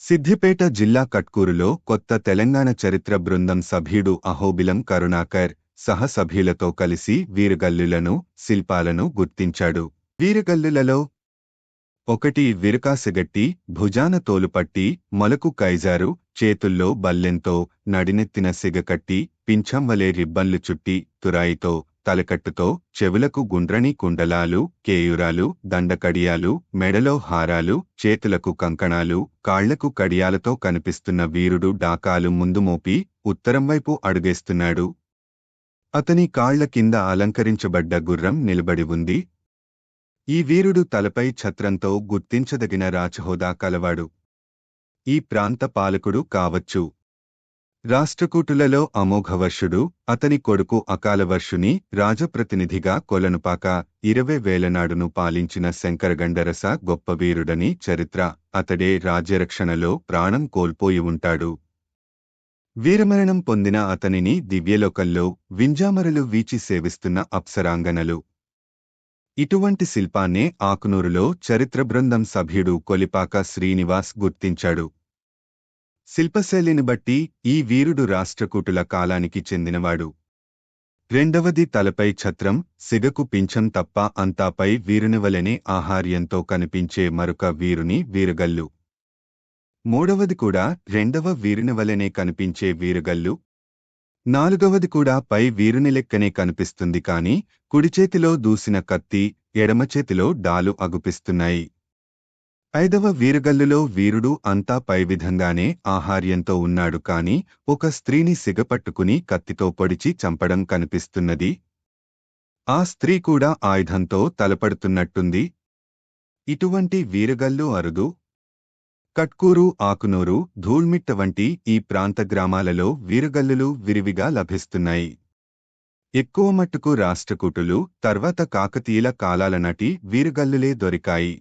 సిద్దిపేట జిల్లా కట్కూరులో కొత్త తెలంగాణ చరిత్ర బృందం సభ్యుడు అహోబిలం కరుణాకర్ సహసభ్యులతో కలిసి వీరగల్లులను, శిల్పాలను గుర్తించాడు. వీరగల్లులలో 1 విరకాసగట్టి, భుజాన తోలుపట్టి, మొలకు కైజారు, చేతుల్లో బల్లెంతో, నడినెత్తిన సిగకట్టి, పింఛంవలే రిబ్బన్లు చుట్టి, తురాయితో, తలకట్టుతో, చెవులకు గుండ్రని కుండలాలు, కేయూరాలు, దండకడియాలు, మెడలో హారాలు, చేతులకు కంకణాలు, కాళ్లకు కడియాలతో కనిపిస్తున్న వీరుడు డాకాలు ముందు మోపి, ఉత్తరంవైపు అడుగేస్తున్నాడు. అతని కాళ్ల కింద అలంకరించబడ్డ గుర్రం నిలబడి ఉంది. ఈ వీరుడు తలపై ఛత్రంతో గుర్తించదగిన రాచహోదా కలవాడు. ఈ ప్రాంత పాలకుడు కావచ్చు. రాష్ట్రకూటులలో అమోఘవర్షుడు, అతని కొడుకు అకాలవర్షుని రాజప్రతినిధిగా కొలనుపాక 20,000 నాడును పాలించిన శంకరగండరస గొప్ప వీరుడని చరిత్ర. అతడే రాజ్యరక్షణలో ప్రాణం కోల్పోయి ఉంటాడు. వీరమరణం పొందిన అతనిని దివ్యలోకంలో వింజామరలు వీచి సేవిస్తున్న అప్సరాంగనలు. ఇటువంటి శిల్పాన్నే ఆకునూరులో చరిత్ర బృందం సభ్యుడు కొలిపాక శ్రీనివాస్ గుర్తించాడు. శిల్పశైలిని బట్టి ఈ వీరుడు రాష్ట్రకూటుల కాలానికి చెందినవాడు. రెండవది తలపై ఛత్రం, సిగకు పింఛం తప్ప అంతాపై వీరునివలెనే ఆహార్యంతో కనిపించే మరొక వీరుని వీరగల్లు. మూడవది కూడా రెండవ వీరునివలెనే కనిపించే వీరగల్లు. నాలుగవది కూడా పై వీరుని లెక్కనే కనిపిస్తుంది కాని కుడిచేతిలో దూసిన కత్తి, ఎడమచేతిలో డాలు అగుపిస్తున్నాయి. ఐదవ వీరగల్లులో వీరుడు అంతా పై విధంగానే ఆహార్యంతో ఉన్నాడు కాని ఒక స్త్రీని సిగపట్టుకుని కత్తితో పొడిచి చంపడం కనిపిస్తున్నది. ఆ స్త్రీ కూడా ఆయుధంతో తలపడుతున్నట్టుంది. ఇటువంటి వీరగల్లు అరుదు. కట్కూరు, ఆకునూరు, ధూల్మిట్ట వంటి ఈ ప్రాంత గ్రామాలలో వీరగల్లులు విరివిగా లభిస్తున్నాయి. ఎక్కువ మట్టుకు రాష్ట్రకూటులు, తర్వాత కాకతీయుల కాలాల నాటి వీరగల్లులే దొరికాయి.